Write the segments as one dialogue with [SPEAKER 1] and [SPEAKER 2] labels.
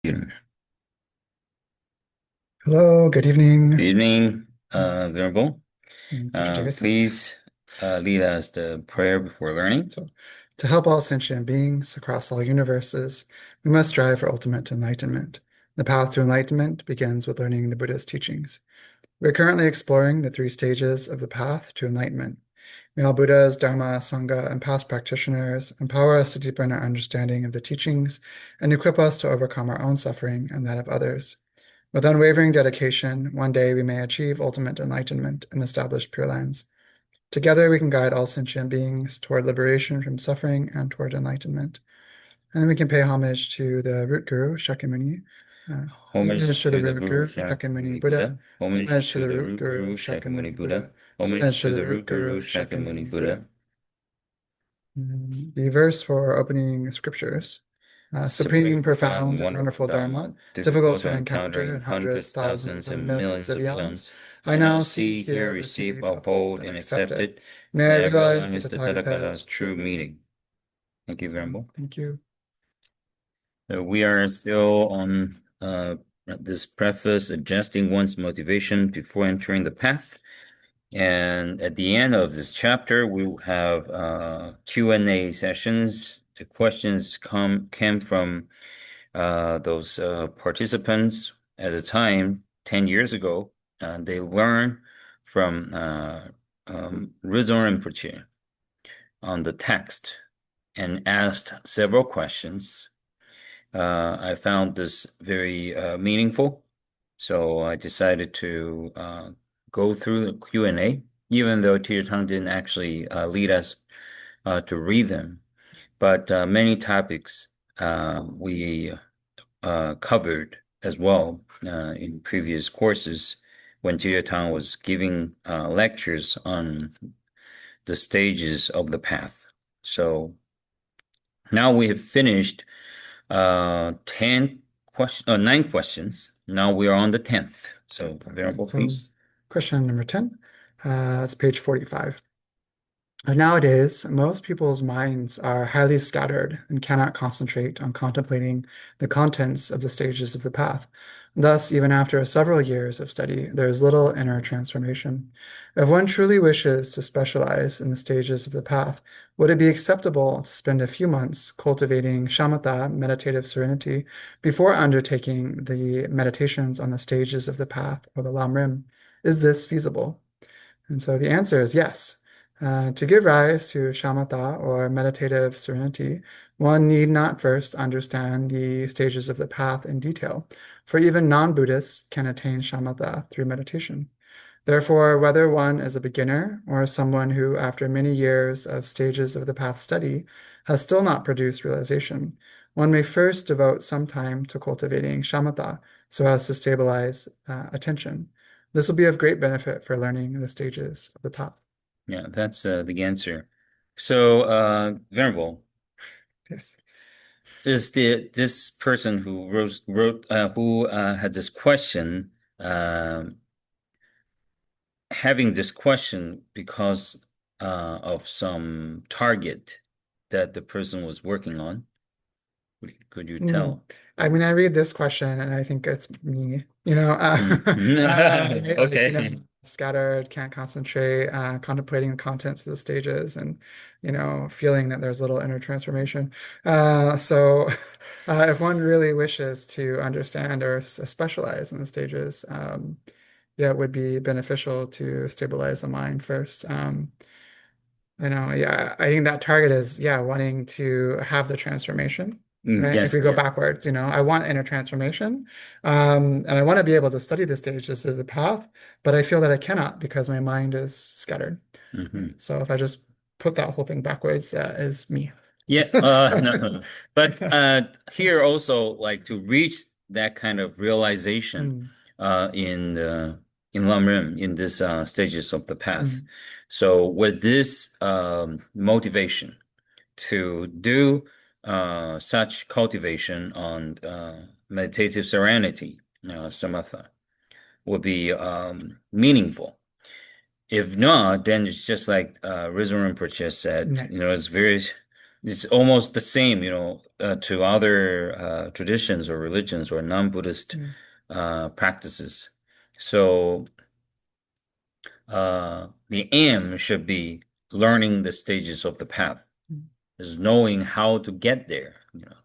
[SPEAKER 1] Hello, good evening.
[SPEAKER 2] Good evening,
[SPEAKER 1] Mm,
[SPEAKER 2] Venerable.
[SPEAKER 1] Teacher Davidson.
[SPEAKER 2] Please lead us the prayer before learning.
[SPEAKER 1] So, to help all sentient beings across all universes, we must strive for ultimate enlightenment. The path to enlightenment begins with learning the Buddha's teachings. We're currently exploring the three stages of the path to enlightenment. May all Buddhas, Dharma, Sangha, and past practitioners empower us to deepen our understanding of the teachings and equip us to overcome our own suffering and that of others. With unwavering dedication, one day we may achieve ultimate enlightenment and establish Pure Lands. Together, we can guide all sentient beings toward liberation from suffering and toward enlightenment. And then we can pay homage to the root guru, Shakyamuni. Homage
[SPEAKER 2] Homage
[SPEAKER 1] to the
[SPEAKER 2] to the
[SPEAKER 1] root
[SPEAKER 2] Guru
[SPEAKER 1] guru, Shakyamuni
[SPEAKER 2] Shakyamuni
[SPEAKER 1] Buddha.
[SPEAKER 2] Buddha. Homage
[SPEAKER 1] Homage to
[SPEAKER 2] to
[SPEAKER 1] the
[SPEAKER 2] the
[SPEAKER 1] root
[SPEAKER 2] root
[SPEAKER 1] guru,
[SPEAKER 2] Guru Shakyamuni
[SPEAKER 1] Shakyamuni
[SPEAKER 2] Buddha.
[SPEAKER 1] Buddha.
[SPEAKER 2] Homage
[SPEAKER 1] Homage to
[SPEAKER 2] to
[SPEAKER 1] the
[SPEAKER 2] the
[SPEAKER 1] root
[SPEAKER 2] root
[SPEAKER 1] guru,
[SPEAKER 2] Guru
[SPEAKER 1] Shakyamuni
[SPEAKER 2] Shakyamuni
[SPEAKER 1] Buddha.
[SPEAKER 2] Buddha.
[SPEAKER 1] The verse for opening scriptures. Supreme,
[SPEAKER 2] Supreme, profound,
[SPEAKER 1] profound,
[SPEAKER 2] and
[SPEAKER 1] and
[SPEAKER 2] wonderful
[SPEAKER 1] wonderful Dharma,
[SPEAKER 2] Dharma,
[SPEAKER 1] difficult
[SPEAKER 2] difficult
[SPEAKER 1] to
[SPEAKER 2] to encounter
[SPEAKER 1] encounter
[SPEAKER 2] in
[SPEAKER 1] in hundreds,
[SPEAKER 2] hundreds,
[SPEAKER 1] thousands,
[SPEAKER 2] thousands,
[SPEAKER 1] and
[SPEAKER 2] and
[SPEAKER 1] millions
[SPEAKER 2] millions
[SPEAKER 1] of
[SPEAKER 2] of
[SPEAKER 1] eons.
[SPEAKER 2] eons.
[SPEAKER 1] I
[SPEAKER 2] I now
[SPEAKER 1] now see,
[SPEAKER 2] see,
[SPEAKER 1] hear,
[SPEAKER 2] hear, receive,
[SPEAKER 1] receive,
[SPEAKER 2] uphold,
[SPEAKER 1] uphold, and
[SPEAKER 2] and
[SPEAKER 1] accept
[SPEAKER 2] accept
[SPEAKER 1] it.
[SPEAKER 2] it.
[SPEAKER 1] May I
[SPEAKER 2] May I
[SPEAKER 1] realize the
[SPEAKER 2] realize the
[SPEAKER 1] Tathagata's
[SPEAKER 2] Tathagata's
[SPEAKER 1] true
[SPEAKER 2] true
[SPEAKER 1] meaning.
[SPEAKER 2] meaning. Thank you, Venerable.
[SPEAKER 1] Thank you.
[SPEAKER 2] We are still on this preface, adjusting one's motivation before entering the path. And at the end of this chapter, we will have Q&A sessions. The questions came from those participants at the time, 10 years ago. They learned from Rizong Rinpoche on the text and asked several questions. I found this very meaningful, so I decided to go through the Q&A, even though Tia Tang didn't actually lead us to read them. But many topics we covered as well in previous courses when Tia Tang was giving lectures on the stages of the path. So now we have finished 9 questions. Now we are on the 10th. So, Venerable,
[SPEAKER 1] So,
[SPEAKER 2] please.
[SPEAKER 1] question number 10. It's page 45. Nowadays, most people's minds are highly scattered and cannot concentrate on contemplating the contents of the stages of the path. Thus, even after several years of study, there is little inner transformation. If one truly wishes to specialize in the stages of the path, would it be acceptable to spend a few months cultivating shamatha, meditative serenity, before undertaking the meditations on the stages of the path or the lam-rim? Is this feasible? And so the answer is yes. To give rise to shamatha or meditative serenity, one need not first understand the stages of the path in detail, for even non-Buddhists can attain shamatha through meditation. Therefore, whether one is a beginner or someone who, after many years of stages of the path study, has still not produced realization, one may first devote some time to cultivating shamatha so as to stabilize attention. This will be of great benefit for learning the stages of the path.
[SPEAKER 2] Yeah, that's the answer. So, Venerable,
[SPEAKER 1] Yes.
[SPEAKER 2] is this person who who had this question having this question because of some target that the person was working on? Could you
[SPEAKER 1] Hmm.
[SPEAKER 2] tell?
[SPEAKER 1] I mean, I read this question and I think it's me,
[SPEAKER 2] Mm.
[SPEAKER 1] right? Like,
[SPEAKER 2] Okay.
[SPEAKER 1] scattered, can't concentrate, contemplating the contents of the stages and, feeling that there's little inner transformation. So if one really wishes to understand or specialize in the stages, yeah, it would be beneficial to stabilize the mind first. Yeah, I think that target is, yeah, wanting to have the transformation, right? If
[SPEAKER 2] Yes,
[SPEAKER 1] we go
[SPEAKER 2] yeah.
[SPEAKER 1] backwards, I want inner transformation, and I want to be able to study the stages of the path, but I feel that I cannot because my mind is scattered.
[SPEAKER 2] Hmm.
[SPEAKER 1] So if I just put that whole thing backwards, that is me.
[SPEAKER 2] Yeah, no. But here also like to reach that kind of realization
[SPEAKER 1] Mm,
[SPEAKER 2] in the in Lamrim in this stages of the path.
[SPEAKER 1] mm,
[SPEAKER 2] So with this motivation to do such cultivation on meditative serenity, samatha, would be meaningful. If not, then it's just like Rizong Rinpoche said,
[SPEAKER 1] right.
[SPEAKER 2] it's very It's almost the same, to other traditions or religions or non-Buddhist
[SPEAKER 1] Mm,
[SPEAKER 2] practices. So the aim should be learning the stages of the path,
[SPEAKER 1] mm.
[SPEAKER 2] is knowing how to get there,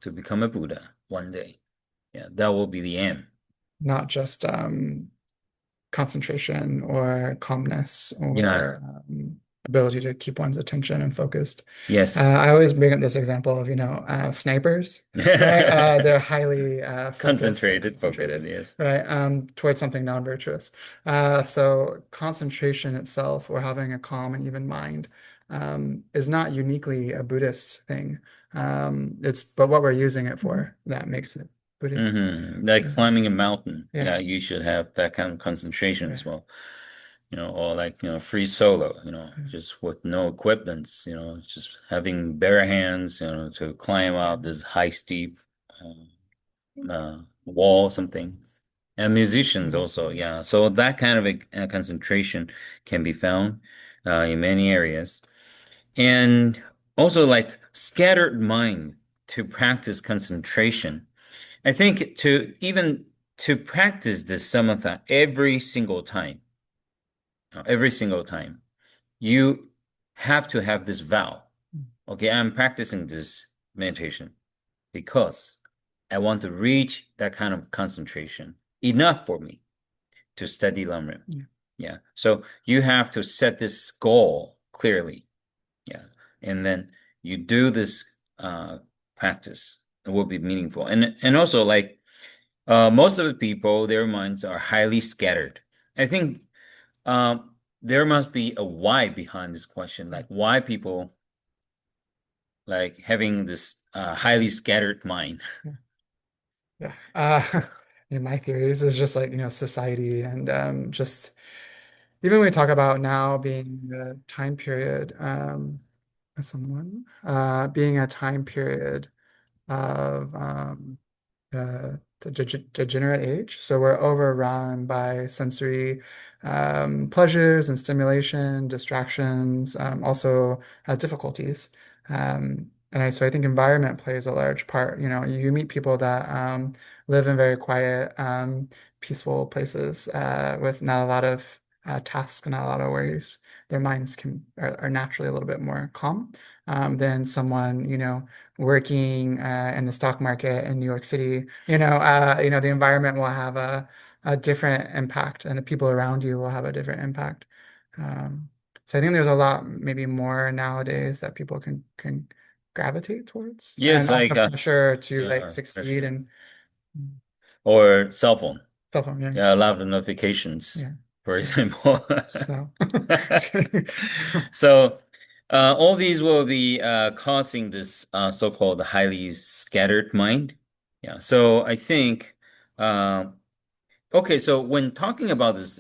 [SPEAKER 2] to become a Buddha one day. Yeah, that will be the aim.
[SPEAKER 1] Not just concentration or calmness
[SPEAKER 2] Yeah.
[SPEAKER 1] or ability to keep one's attention and focused.
[SPEAKER 2] Yes.
[SPEAKER 1] I always bring up this example of, snipers, right? They're highly focused and
[SPEAKER 2] Concentrated focus,
[SPEAKER 1] concentrated,
[SPEAKER 2] yes.
[SPEAKER 1] right? Towards something non-virtuous. So concentration itself or having a calm and even mind is not uniquely a Buddhist thing. But what we're using it for that makes it Buddhist.
[SPEAKER 2] Like
[SPEAKER 1] Yeah.
[SPEAKER 2] climbing a mountain.
[SPEAKER 1] Yeah.
[SPEAKER 2] Yeah, you should have that kind of concentration
[SPEAKER 1] Yeah.
[SPEAKER 2] as well. Or like, free solo,
[SPEAKER 1] Yeah.
[SPEAKER 2] just with no equipments, just having bare hands, to climb out this high, steep wall, something. And musicians
[SPEAKER 1] Mhm.
[SPEAKER 2] also, yeah. So that kind of a concentration can be found in many areas. And also like scattered mind to practice concentration. I think to practice this samatha every single time, you have to have this vow. Okay, I'm practicing this meditation because I want to reach that kind of concentration enough for me to study Lamrim.
[SPEAKER 1] Yeah.
[SPEAKER 2] Yeah. So you have to set this goal clearly. Yeah. And then you do this practice. It will be meaningful. And also like most of the people, their minds are highly scattered. I think there must be a why behind this question, like why people like having this highly scattered mind.
[SPEAKER 1] Yeah. Yeah. In my theories is just like, society and just even when we talk about now being the time period, someone being a time period of the degenerate age. So we're overrun by sensory pleasures and stimulation, distractions, also difficulties. So I think environment plays a large part. You meet people that live in very quiet, peaceful places with not a lot of tasks and not a lot of worries. Their minds are naturally a little bit more calm than someone, working in the stock market in New York City, the environment will have a different impact, and the people around you will have a different impact. So I think there's a lot, maybe more nowadays that people can gravitate towards,
[SPEAKER 2] Yes,
[SPEAKER 1] and
[SPEAKER 2] like
[SPEAKER 1] also pressure to like
[SPEAKER 2] yeah,
[SPEAKER 1] succeed
[SPEAKER 2] pressure.
[SPEAKER 1] and
[SPEAKER 2] Or cell phone.
[SPEAKER 1] cell phone. Yeah,
[SPEAKER 2] Yeah, a lot of notifications,
[SPEAKER 1] yeah,
[SPEAKER 2] for
[SPEAKER 1] yeah.
[SPEAKER 2] example.
[SPEAKER 1] Just now.
[SPEAKER 2] So, all these will be causing this so-called highly scattered mind. Yeah. So I think, uh, okay. So when talking about this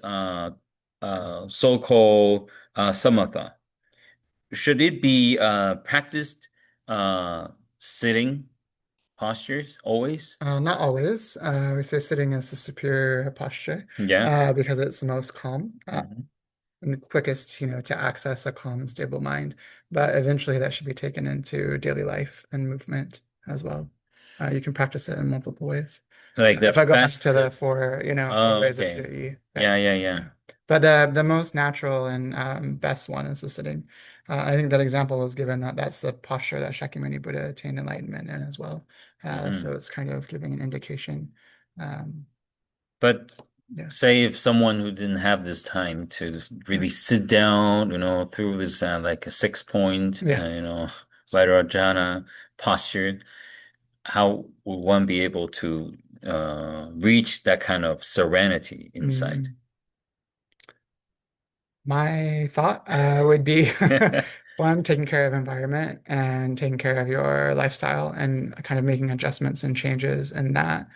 [SPEAKER 2] so-called samatha, should it be practiced uh, sitting postures always?
[SPEAKER 1] Not always. We say sitting is the superior posture
[SPEAKER 2] Yeah.
[SPEAKER 1] because it's the most calm.
[SPEAKER 2] Mhm.
[SPEAKER 1] And the quickest, to access a calm and stable mind. But eventually that should be taken into daily life and movement as well. You can practice it in multiple ways.
[SPEAKER 2] Like the
[SPEAKER 1] If I go back
[SPEAKER 2] best.
[SPEAKER 1] to the four
[SPEAKER 2] Oh,
[SPEAKER 1] ways of
[SPEAKER 2] okay.
[SPEAKER 1] QE, right?
[SPEAKER 2] Yeah, yeah, yeah.
[SPEAKER 1] Yeah. But the most natural and best one is the sitting. I think that example was given that that's the posture that Shakyamuni Buddha attained enlightenment in as well. So
[SPEAKER 2] Hmm.
[SPEAKER 1] it's kind of giving an indication. Um,
[SPEAKER 2] But
[SPEAKER 1] yeah,
[SPEAKER 2] say if someone who didn't have this time to
[SPEAKER 1] yeah,
[SPEAKER 2] really sit down, through this like a 6 point,
[SPEAKER 1] yeah.
[SPEAKER 2] Vajrayana posture, how would one be able to reach that kind of serenity inside?
[SPEAKER 1] Mm. My thought would be one, taking care of environment and taking care of your lifestyle and kind of making adjustments and changes in that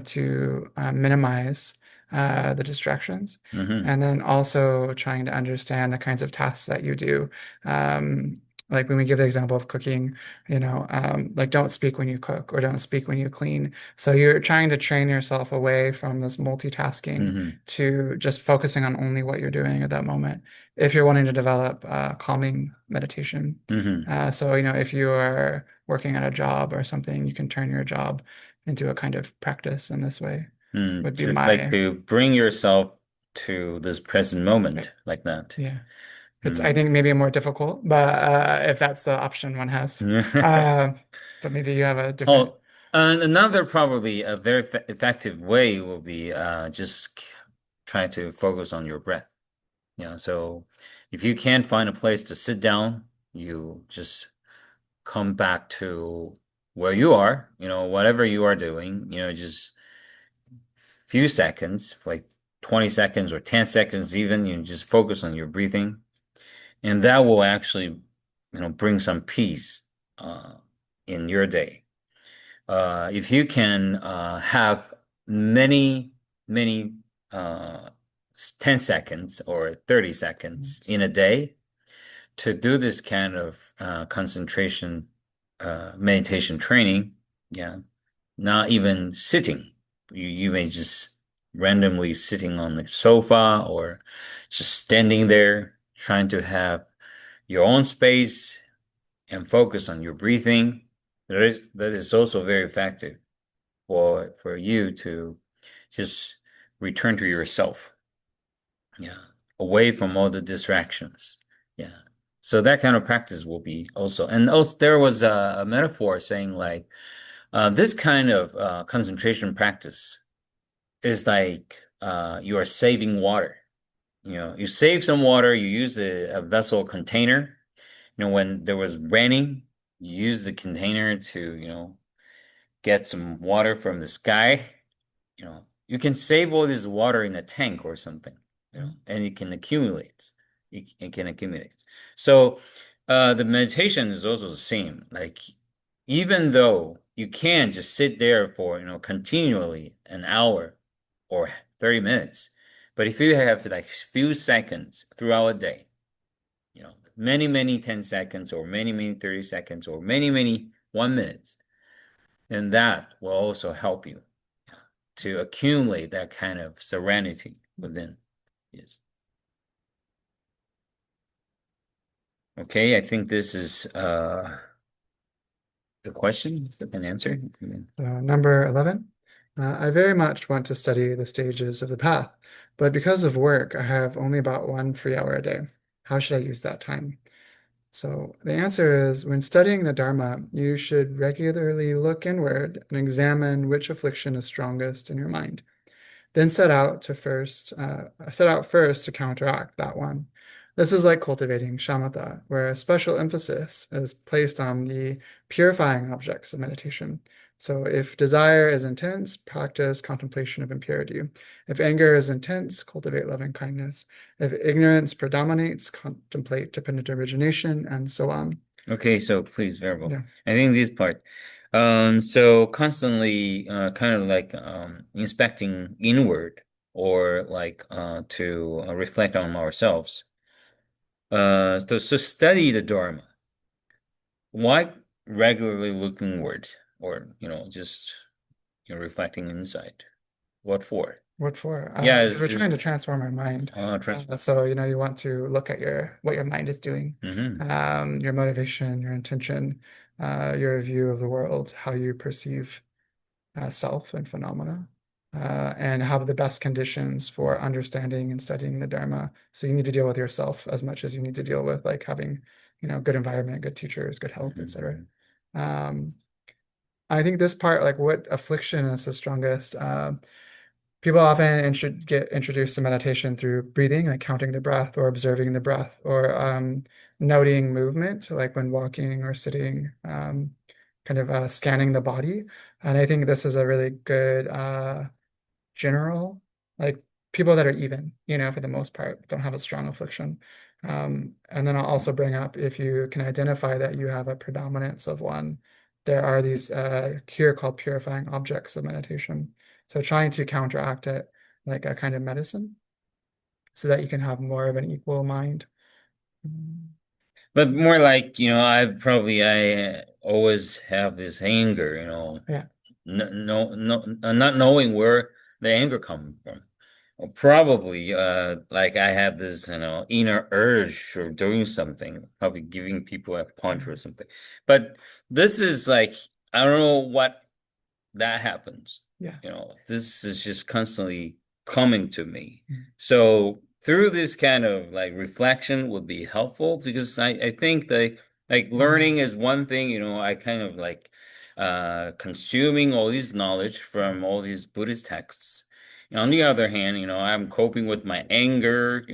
[SPEAKER 1] to minimize the distractions.
[SPEAKER 2] Hmm.
[SPEAKER 1] And then also trying to understand the kinds of tasks that you do. Um, Like when we give the example of cooking, like don't speak when you cook or don't speak when you clean. So you're trying to train yourself away from this multitasking
[SPEAKER 2] Hmm.
[SPEAKER 1] to just focusing on only what you're doing at that moment. If you're wanting to develop calming meditation.
[SPEAKER 2] Hmm.
[SPEAKER 1] So, if you are working at a job or something, you can turn your job into a kind of practice in this way,
[SPEAKER 2] Mm.
[SPEAKER 1] would be
[SPEAKER 2] Like
[SPEAKER 1] my,
[SPEAKER 2] to bring yourself to this present
[SPEAKER 1] right.
[SPEAKER 2] moment like that.
[SPEAKER 1] Yeah. It's, I
[SPEAKER 2] Mm.
[SPEAKER 1] think, maybe more difficult, but if that's the option one has. Uh, but maybe you have a different.
[SPEAKER 2] Oh, and another probably a very effective way will be just try to focus on your breath. So if you can't find a place to sit down, you just come back to where you are, whatever you are doing, just few seconds, like 20 seconds or 10 seconds even, you just focus on your breathing. And that will actually, bring some peace uh, in your day. If you can have many, many uh, 10 seconds or 30 seconds in a day to do this kind of concentration meditation training, yeah, not even sitting. You may just randomly sitting on the sofa or just standing there trying to have your own space and focus on your breathing. That is also very effective for you to just return to yourself. Yeah. Away from all the distractions. Yeah. So that kind of practice will be also, and also there was a metaphor saying like, this kind of concentration practice is like you are saving water. You save some water, you use a vessel container. When there was raining, you use the container to, get some water from the sky. You can save all this water in a tank or something, and it can accumulate. It can accumulate. So the meditation is also the same. Like even though you can just sit there for, continually an hour or 30 minutes, but if you have like few seconds throughout a day, many, many 10 seconds or many, many 30 seconds or many, many 1 minutes, then that will also help you to accumulate that kind of serenity within. Yes. Okay, I think this is the question and answer.
[SPEAKER 1] Number 11. I very much want to study the stages of the path, but because of work, I have only about 1 free hour a day. How should I use that time? So the answer is when studying the Dharma, you should regularly look inward and examine which affliction is strongest in your mind. Then set out first to counteract that one. This is like cultivating shamatha, where a special emphasis is placed on the purifying objects of meditation. So if desire is intense, practice contemplation of impurity. If anger is intense, cultivate loving kindness. If ignorance predominates, contemplate dependent origination, and so on.
[SPEAKER 2] Okay, so please, variable.
[SPEAKER 1] Yeah.
[SPEAKER 2] I think this part. So constantly, kind of like inspecting inward or like to reflect on ourselves. So study the Dharma. Why regularly looking inward or just reflecting inside? What for?
[SPEAKER 1] What for?
[SPEAKER 2] Yeah,
[SPEAKER 1] Because we're trying to transform our mind.
[SPEAKER 2] transfer.
[SPEAKER 1] So, you want to look at what your mind is doing,
[SPEAKER 2] Hmm.
[SPEAKER 1] your motivation, your intention, your view of the world, how you perceive self and phenomena, and have the best conditions for understanding and studying the Dharma. So you need to deal with yourself as much as you need to deal with like having, good environment, good teachers, good health, etc.
[SPEAKER 2] Hmm.
[SPEAKER 1] Um, I think this part, like what affliction is the strongest, people often get introduced to meditation through breathing, like counting the breath or observing the breath or noting movement, like when walking or sitting, kind of scanning the body. And I think this is a really good general, like people that are even, for the most part, don't have a strong affliction. And then I'll also bring up if you can identify that you have a predominance of one, there are these here called purifying objects of meditation. So trying to counteract it like a kind of medicine so that you can have more of an equal mind.
[SPEAKER 2] But more like, I always have this anger,
[SPEAKER 1] Yeah.
[SPEAKER 2] not knowing where the anger comes from. Or probably, like I have this, inner urge for doing something, probably giving people a punch or
[SPEAKER 1] Mm.
[SPEAKER 2] something. But this is like, I don't know what that happens.
[SPEAKER 1] Yeah.
[SPEAKER 2] This is just constantly coming to me.
[SPEAKER 1] Mm.
[SPEAKER 2] So through this kind of like reflection would be helpful because I think that like
[SPEAKER 1] Mm.
[SPEAKER 2] learning is one thing, I kind of like consuming all this knowledge from all these Buddhist texts. On the other hand, I'm coping with my anger,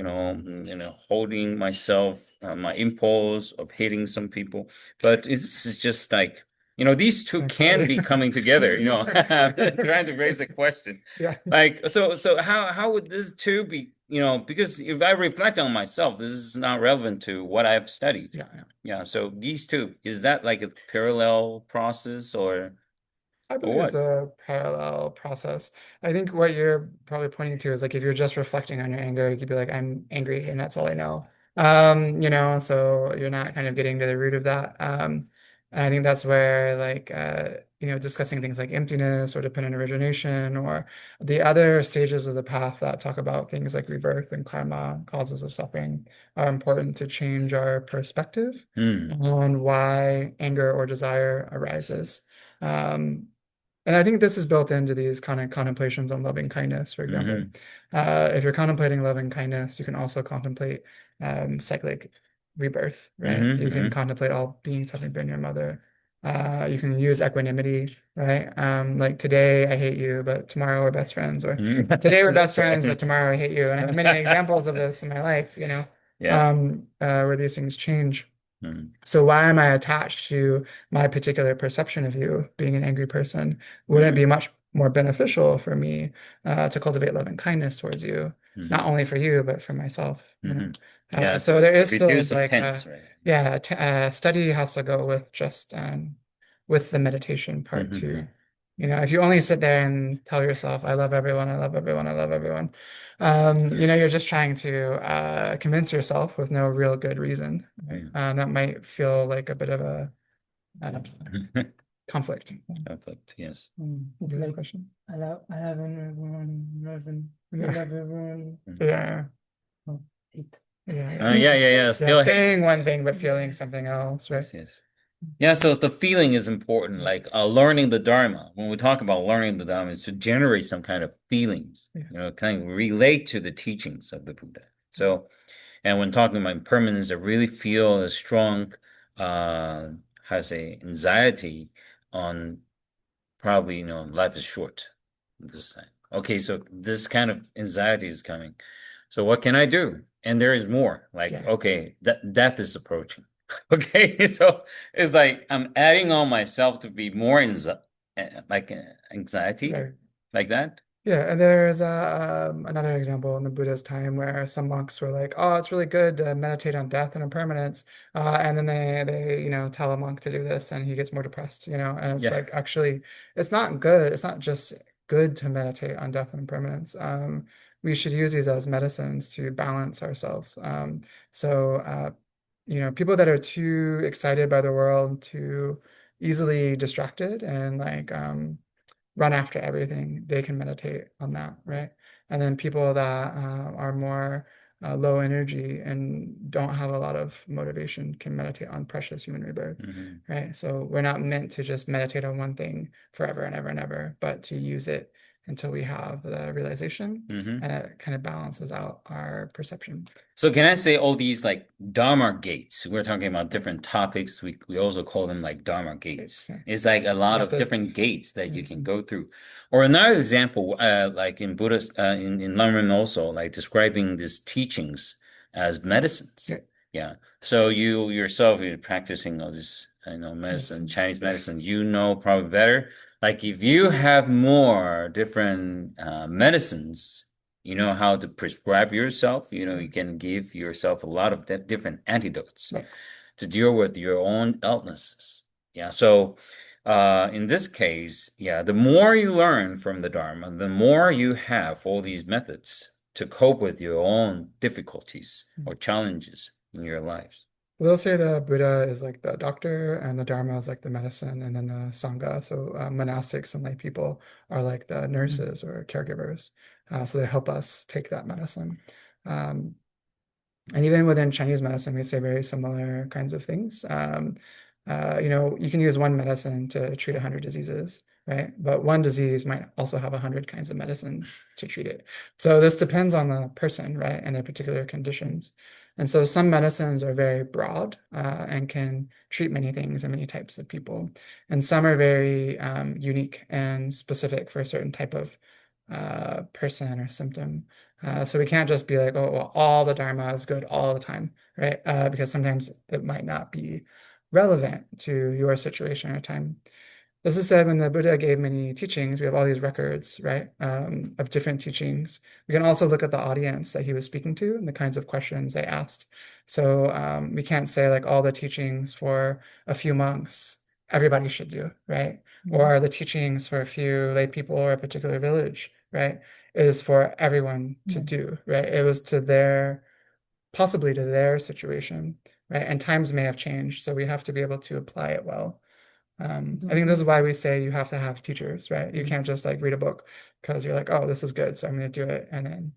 [SPEAKER 2] holding myself, my impulse of hitting some people. But it's just like these two can
[SPEAKER 1] Exactly.
[SPEAKER 2] be coming together, trying to raise a question.
[SPEAKER 1] Yeah.
[SPEAKER 2] Like, so how would this two be, because if I reflect on myself, this is not relevant to what I've studied.
[SPEAKER 1] Yeah. Yeah.
[SPEAKER 2] Yeah, so these two, is that like a parallel process
[SPEAKER 1] I
[SPEAKER 2] or
[SPEAKER 1] believe it's
[SPEAKER 2] what?
[SPEAKER 1] a parallel process. I think what you're probably pointing to is like if you're just reflecting on your anger, you could be like, I'm angry and that's all I know. So you're not kind of getting to the root of that. And I think that's where like discussing things like emptiness or dependent origination or the other stages of the path that talk about things like rebirth and karma, causes of suffering, are important to change our perspective
[SPEAKER 2] Hmm.
[SPEAKER 1] on why anger or desire arises. Um, and I think this is built into these kind of contemplations on loving kindness, for example.
[SPEAKER 2] Mm-hmm.
[SPEAKER 1] If you're contemplating loving kindness, you can also contemplate cyclic rebirth, right?
[SPEAKER 2] Mm-hmm.
[SPEAKER 1] You can
[SPEAKER 2] Mm-hmm.
[SPEAKER 1] contemplate all beings having been your mother. You can use equanimity, right? Like today I hate you, but tomorrow we're best friends, or today we're best
[SPEAKER 2] That's
[SPEAKER 1] friends, but
[SPEAKER 2] right.
[SPEAKER 1] tomorrow I hate you. And I have many examples of this in my life,
[SPEAKER 2] Yeah.
[SPEAKER 1] where these things change.
[SPEAKER 2] Mm-hmm.
[SPEAKER 1] So why am I attached to my particular perception of you being an angry person? Wouldn't it
[SPEAKER 2] Mm-hmm.
[SPEAKER 1] be much more beneficial for me to cultivate love and kindness towards you, not
[SPEAKER 2] Mm-hmm.
[SPEAKER 1] only for you, but for myself,
[SPEAKER 2] Mm-hmm. Yeah.
[SPEAKER 1] So there is still
[SPEAKER 2] Reduce some
[SPEAKER 1] like
[SPEAKER 2] tense, right?
[SPEAKER 1] yeah, t study has to go with just with the meditation part
[SPEAKER 2] Mm-hmm.
[SPEAKER 1] too. If you only sit there and tell yourself, I love everyone, I love everyone, I love everyone, you're just trying to convince yourself with no real good reason, right? That might feel like a bit of a uh,
[SPEAKER 2] Mm-hmm.
[SPEAKER 1] conflict.
[SPEAKER 2] Conflict, yes.
[SPEAKER 1] That's a good question.
[SPEAKER 3] I love everyone, I
[SPEAKER 1] Yeah.
[SPEAKER 3] love everyone.
[SPEAKER 2] Mm-hmm.
[SPEAKER 1] Yeah.
[SPEAKER 3] Oh, hate.
[SPEAKER 1] Yeah.
[SPEAKER 2] Yeah, yeah, yeah.
[SPEAKER 1] Yeah.
[SPEAKER 2] Still,
[SPEAKER 1] Saying one thing but feeling something else, right?
[SPEAKER 2] yes, yes. Yeah, so the feeling is important, like learning the Dharma. When we talk about learning the Dharma, is to generate some kind of feelings,
[SPEAKER 1] Yeah.
[SPEAKER 2] kind of relate to the teachings of the Buddha. So, and when talking about impermanence, I really feel a strong, uh, how to say, anxiety on probably, life is short this time. Okay, so this kind of anxiety is coming. So what can I do? And there is more. Like,
[SPEAKER 1] Yeah.
[SPEAKER 2] okay, death is approaching. Okay, so it's like I'm adding on myself to be more anxiety,
[SPEAKER 1] Right.
[SPEAKER 2] like that.
[SPEAKER 1] Yeah, and there's another example in the Buddha's time where some monks were like, "Oh, it's really good to meditate on death and impermanence," and then they tell a monk to do this, and he gets more depressed, and it's
[SPEAKER 2] Yeah.
[SPEAKER 1] like actually, it's not good. It's not just good to meditate on death and impermanence. We should use these as medicines to balance ourselves. So people that are too excited by the world, too easily distracted, and like run after everything, they can meditate on that, right? And then people that are more low energy and don't have a lot of motivation can meditate on precious human rebirth,
[SPEAKER 2] Hmm.
[SPEAKER 1] right? So we're not meant to just meditate on one thing forever and ever and ever, but to use it until we have the realization,
[SPEAKER 2] Hmm.
[SPEAKER 1] and it kind of balances out our perception.
[SPEAKER 2] So can I say all these like Dharma gates? We're talking about different topics. We also call them like Dharma
[SPEAKER 1] It's
[SPEAKER 2] gates. It's like a lot of
[SPEAKER 1] method.
[SPEAKER 2] different gates that you can
[SPEAKER 1] Mhm.
[SPEAKER 2] go through. Or another example, like in Buddhist, in Lamrim also, like describing these teachings as medicines.
[SPEAKER 1] Yeah,
[SPEAKER 2] Yeah. So you yourself, you're practicing all this, medicine,
[SPEAKER 1] medicine.
[SPEAKER 2] Chinese medicine, probably better. Like if you have more different medicines, you know how to prescribe yourself. You can give yourself a lot of different antidotes
[SPEAKER 1] Right.
[SPEAKER 2] to deal with your own illnesses. Yeah. So, in this case, yeah, the more you learn from the Dharma, the more you have all these methods to cope with your own difficulties or challenges in your lives.
[SPEAKER 1] They'll say the Buddha is like the doctor and the Dharma is like the medicine, and then the Sangha, so monastics and lay people are like the
[SPEAKER 3] Mm.
[SPEAKER 1] nurses or caregivers. So they help us take that medicine. Um, and even within Chinese medicine, we say very similar kinds of things. You can use one medicine to treat 100 diseases, right? But one disease might also have 100 kinds of medicine to treat it. So this depends on the person, right, and their particular conditions. And so some medicines are very broad and can treat many things and many types of people. And some are very unique and specific for a certain type of person or symptom. So we can't just be like, oh, well, all the Dharma is good all the time, right? Because sometimes it might not be relevant to your situation or time. This is said when the Buddha gave many teachings. We have all these records, right, of different teachings. We can also look at the audience that he was speaking to and the kinds of questions they asked. So we can't say like all the teachings for a few monks, everybody should do, right?
[SPEAKER 3] Mm.
[SPEAKER 1] Or the teachings for a few lay people or a particular village, right, is for everyone to
[SPEAKER 3] Yeah.
[SPEAKER 1] do, right? It was to their, possibly to their situation, right? And times may have changed, so we have to be able to apply it well. I think this is why we say you have to have teachers, right? You
[SPEAKER 3] Mm.
[SPEAKER 1] can't just like read a book because you're like, oh, this is good, so I'm going to do it, and then,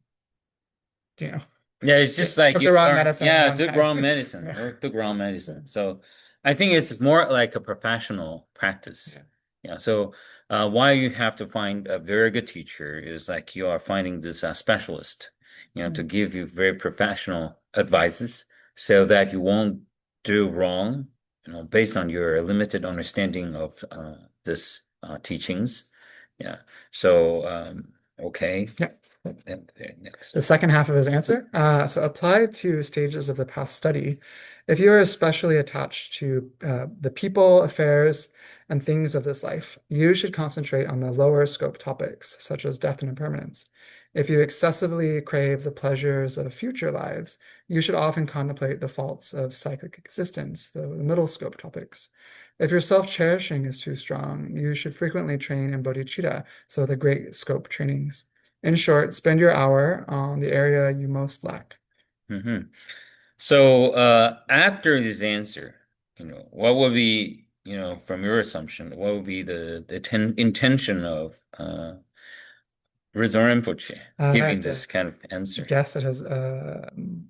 [SPEAKER 1] you know,
[SPEAKER 2] Yeah, it's just like
[SPEAKER 1] took
[SPEAKER 2] you
[SPEAKER 1] the wrong
[SPEAKER 2] learn.
[SPEAKER 1] medicine
[SPEAKER 2] Yeah,
[SPEAKER 1] one
[SPEAKER 2] took
[SPEAKER 1] time.
[SPEAKER 2] wrong medicine
[SPEAKER 1] Yeah.
[SPEAKER 2] or took wrong
[SPEAKER 1] Yeah.
[SPEAKER 2] medicine. So I think it's more like a professional practice.
[SPEAKER 1] Yeah.
[SPEAKER 2] Yeah. So why you have to find a very good teacher is like you are finding this specialist, to
[SPEAKER 3] Mm.
[SPEAKER 2] give you very professional advices so that you won't do wrong, based on your limited understanding of this teachings. Yeah. So okay.
[SPEAKER 1] Yeah.
[SPEAKER 2] Next.
[SPEAKER 1] The second half of his answer. So applied to stages of the past study, if you are especially attached to the people, affairs, and things of this life, you should concentrate on the lower scope topics, such as death and impermanence. If you excessively crave the pleasures of future lives, you should often contemplate the faults of cyclic existence, the middle scope topics. If your self-cherishing is too strong, you should frequently train in bodhicitta, so the great scope trainings. In short, spend your hour on the area you most lack.
[SPEAKER 2] Hmm. So after this answer, what would be, from your assumption, what would be the intention of Rizong Rinpoche
[SPEAKER 1] I
[SPEAKER 2] giving
[SPEAKER 1] have
[SPEAKER 2] this
[SPEAKER 1] to
[SPEAKER 2] kind of answer?
[SPEAKER 1] guess it has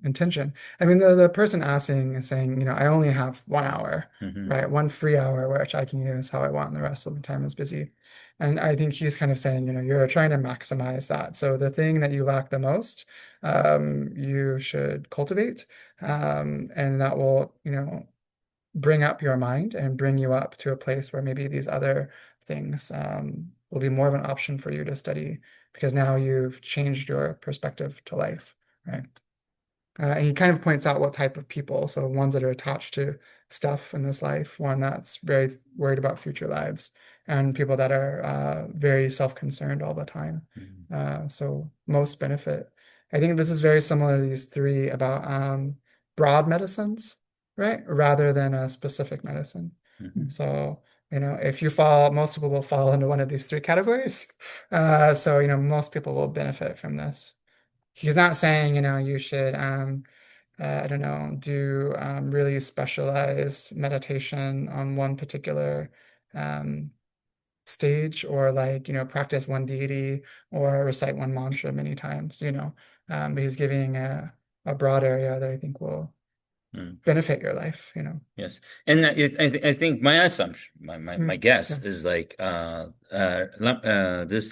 [SPEAKER 1] intention. I mean, the person asking is saying, I only have 1 hour,
[SPEAKER 2] Hmm.
[SPEAKER 1] right? One free hour, which I can use how I want, and the rest of the time is busy. And I think he's kind of saying, you're trying to maximize that. So the thing that you lack the most, you should cultivate, and that will, bring up your mind and bring you up to a place where maybe these other things will be more of an option for you to study because now you've changed your perspective to life, right? And he kind of points out what type of people. So ones that are attached to stuff in this life, one that's very worried about future lives, and people that are very self-concerned all the time. So most benefit. I think this is very similar to these three about broad medicines, right? Rather than a specific medicine.
[SPEAKER 2] Hmm.
[SPEAKER 1] So, if you fall, most people will fall into one of these three categories. So, most people will benefit from this. He's not saying, you should, I don't know, do really specialized meditation on one particular um, stage or like, practice one deity or recite one mantra many times, but he's giving a broad area that I think will benefit your life.
[SPEAKER 2] Yes, and I think my assumption, my guess
[SPEAKER 1] Yeah.
[SPEAKER 2] is like this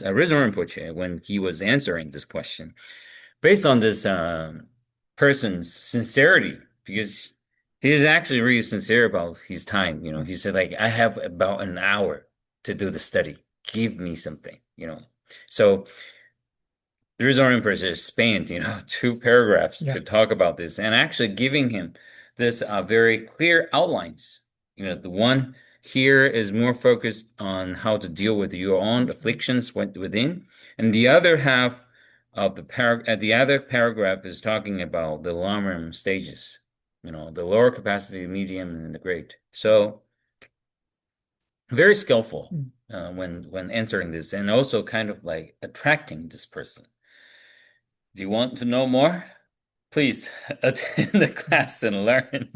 [SPEAKER 2] Rizong Rinpoche when he was answering this question, based on this person's sincerity, because he's actually really sincere about his time. He said like, I have about an hour to do the study. Give me something. So the Rizong Rinpoche spanned, 2 paragraphs
[SPEAKER 1] Yeah.
[SPEAKER 2] to talk about this and actually giving him this very clear outlines. The one here is more focused on how to deal with your own afflictions within, and the other half of the other paragraph is talking about the long-run stages, the lower capacity, the medium, and the great. So very skillful
[SPEAKER 1] Mm.
[SPEAKER 2] when answering this, and also kind of like attracting this person. Do you want to know more? please attend the class and learn.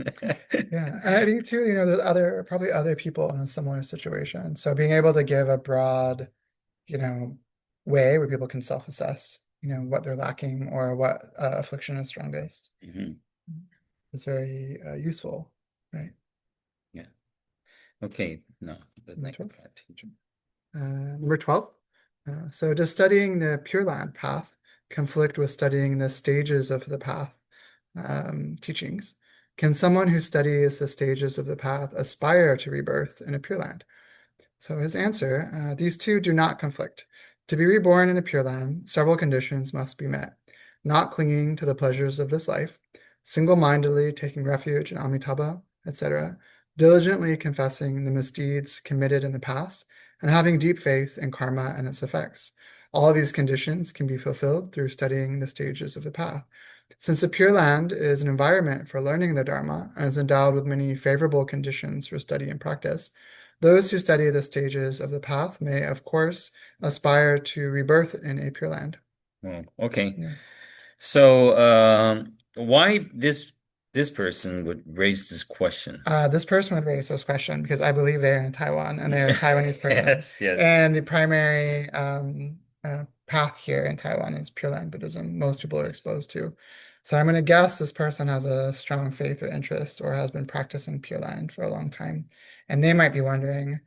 [SPEAKER 1] Yeah, and I think too, there's probably other people in a similar situation. So being able to give a broad, you know, way where people can self-assess, what they're lacking or what affliction is strongest
[SPEAKER 2] Mhm.
[SPEAKER 1] is very useful, right?
[SPEAKER 2] Yeah. Okay. No, the
[SPEAKER 1] Number
[SPEAKER 2] next
[SPEAKER 1] 12.
[SPEAKER 2] part.
[SPEAKER 1] Number 12. So does studying the Pure Land path conflict with studying the stages of the path teachings? Can someone who studies the stages of the path aspire to rebirth in a Pure Land? So his answer, these two do not conflict. To be reborn in a Pure Land, several conditions must be met. Not clinging to the pleasures of this life, single-mindedly taking refuge in Amitabha, etc., diligently confessing the misdeeds committed in the past, and having deep faith in karma and its effects. All of these conditions can be fulfilled through studying the stages of the path. Since the Pure Land is an environment for learning the Dharma and is endowed with many favorable conditions for study and practice, those who study the stages of the path may, of course, aspire to rebirth in a Pure Land.
[SPEAKER 2] Oh, okay.
[SPEAKER 1] Yeah.
[SPEAKER 2] So, why this person would raise this question?
[SPEAKER 1] This person would raise this question because I believe they're in Taiwan and they're a Taiwanese person.
[SPEAKER 2] Yes, yes.
[SPEAKER 1] And the primary path here in Taiwan is Pure Land Buddhism. Most people are exposed to. So I'm going to guess this person has a strong faith or interest or has been practicing Pure Land for a long time. And they might be wondering,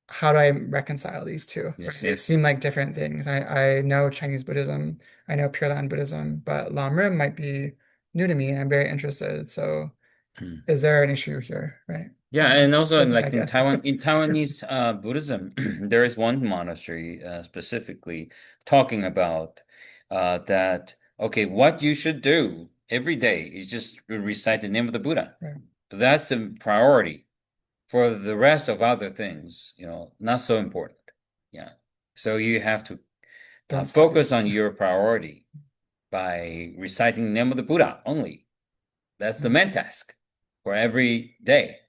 [SPEAKER 1] how do I reconcile these two? Right?
[SPEAKER 2] Yes,
[SPEAKER 1] They
[SPEAKER 2] yes.
[SPEAKER 1] seem like different things. I know Chinese Buddhism, I know Pure Land Buddhism, but Lam Rim might be new to me and I'm very interested. So
[SPEAKER 2] Hmm.
[SPEAKER 1] is there an issue here, right?
[SPEAKER 2] Yeah, and also
[SPEAKER 1] I
[SPEAKER 2] in
[SPEAKER 1] think I
[SPEAKER 2] like in
[SPEAKER 1] guess.
[SPEAKER 2] Taiwan, in Taiwanese Buddhism, there is one monastery specifically talking about that. Okay, what you should do every day is just recite the name of the Buddha.
[SPEAKER 1] Right.
[SPEAKER 2] That's the priority. For the rest of other things, not so important. Yeah. So you have to
[SPEAKER 1] Don't study.
[SPEAKER 2] focus on your priority by reciting the name of the Buddha only. That's the
[SPEAKER 1] Yeah.
[SPEAKER 2] main task for every day.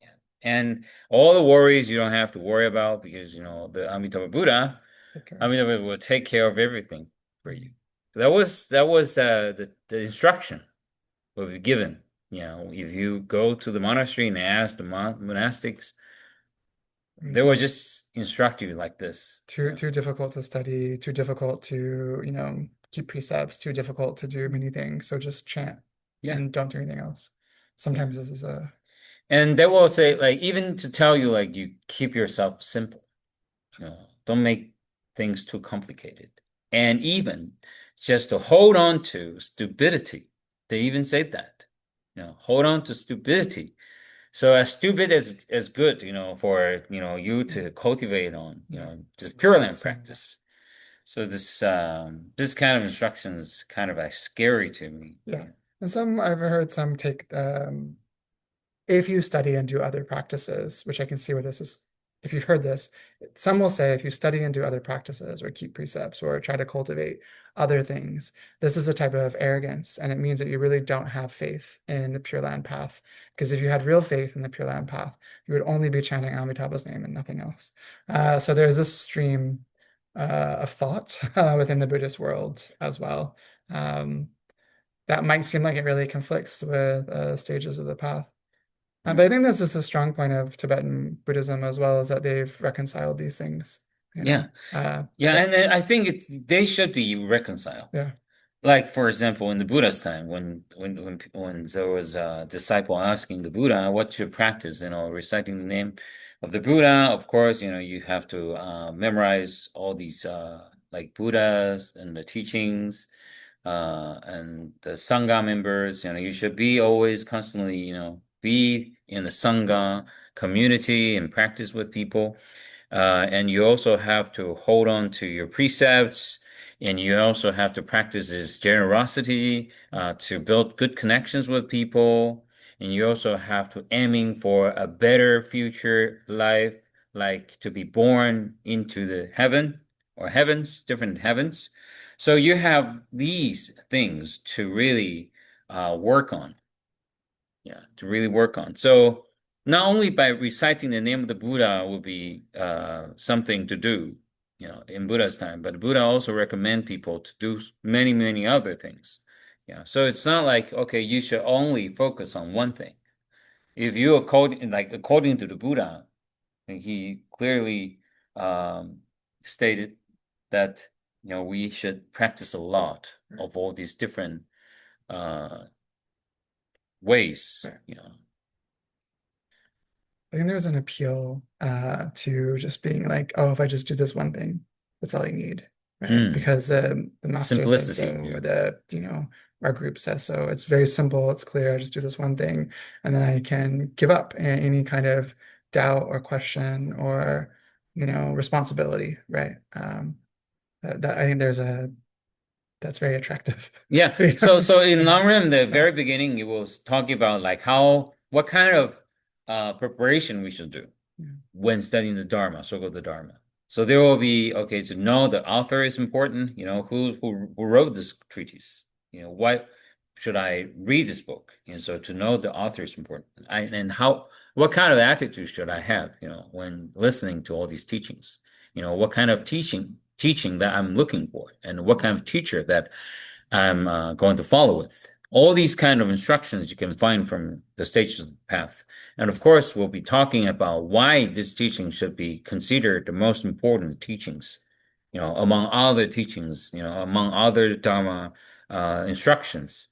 [SPEAKER 2] Yeah. And all the worries you don't have to worry about because, the Amitabha Buddha,
[SPEAKER 1] Okay.
[SPEAKER 2] Amitabha will take care of everything for you. That was the instruction will be given. If you go to the monastery and ask the monastics, they will
[SPEAKER 1] Reason.
[SPEAKER 2] just instruct you like this.
[SPEAKER 1] Too difficult to study, too difficult to, keep precepts, too difficult to do many things. So just chant
[SPEAKER 2] Yeah,
[SPEAKER 1] and don't do anything else.
[SPEAKER 2] yeah.
[SPEAKER 1] Sometimes this is a
[SPEAKER 2] And they will say, like, even to tell you, like, you keep yourself simple. Don't make things too complicated. And even just to hold on to stupidity. They even say that. Hold on to stupidity. So as stupid as good, for you to cultivate on,
[SPEAKER 1] yeah.
[SPEAKER 2] just Pure Land
[SPEAKER 1] So
[SPEAKER 2] practice. So this kind of instruction is kind of like scary to me.
[SPEAKER 1] yeah. And I've heard some take if you study and do other practices, which I can see where this is, if you've heard this, some will say if you study and do other practices or keep precepts or try to cultivate other things, this is a type of arrogance. And it means that you really don't have faith in the Pure Land path. Because if you had real faith in the Pure Land path, you would only be chanting Amitabha's name and nothing else. So there's this stream of thought within the Buddhist world as well. Um, that might seem like it really conflicts with stages of the path.
[SPEAKER 2] Hmm.
[SPEAKER 1] But I think this is a strong point of Tibetan Buddhism as well, is that they've reconciled these things, you
[SPEAKER 2] Yeah.
[SPEAKER 1] know.
[SPEAKER 2] Yeah,
[SPEAKER 1] Yeah,
[SPEAKER 2] and then I think they should be reconciled.
[SPEAKER 1] yeah,
[SPEAKER 2] Like for example, in the Buddha's time, when there was a disciple asking the Buddha, "What's your practice?" Reciting the name of the Buddha. Of course, you have to memorize all these like Buddhas and the teachings, and the Sangha members. You should be always constantly, be in the Sangha community and practice with people. And you also have to hold on to your precepts, and you also have to practice this generosity to build good connections with people. And you also have to aiming for a better future life, like to be born into the heaven or heavens, different heavens. So you have these things to really work on. Yeah, to really work on. So not only by reciting the name of the Buddha will be something to do, in Buddha's time, but Buddha also recommend people to do many, many other things, Yeah. So it's not like, okay, you should only focus on one thing. If you according to the Buddha, and he clearly stated that we should practice a lot of all these different uh, ways.
[SPEAKER 1] Right. I think there's an appeal to just being like, oh, if I just do this one thing, that's all you need, right?
[SPEAKER 2] Mm,
[SPEAKER 1] Because the master said so,
[SPEAKER 2] simplicity. Yeah.
[SPEAKER 1] or our group says so. It's very simple, it's clear. I just do this one thing, and then I can give up any kind of doubt or question or responsibility, right? That I think that's very attractive.
[SPEAKER 2] Yeah.
[SPEAKER 1] You know?
[SPEAKER 2] So in long run, the
[SPEAKER 1] Yeah.
[SPEAKER 2] very beginning, you was talking about like what kind of preparation we should do
[SPEAKER 1] Yeah.
[SPEAKER 2] when studying the Dharma, so-called the Dharma. So there will be, okay, to know the author is important, who wrote this treatise, why should I read this book? And so to know the author is important. And what kind of attitude should I have, when listening to all these teachings? What kind of teaching that I'm looking for, and what kind of teacher that I'm going to follow with. All these kind of instructions you can find from the stages of the path. And of course, we'll be talking about why this teaching should be considered the most important teachings, among other teachings, among other Dharma instructions,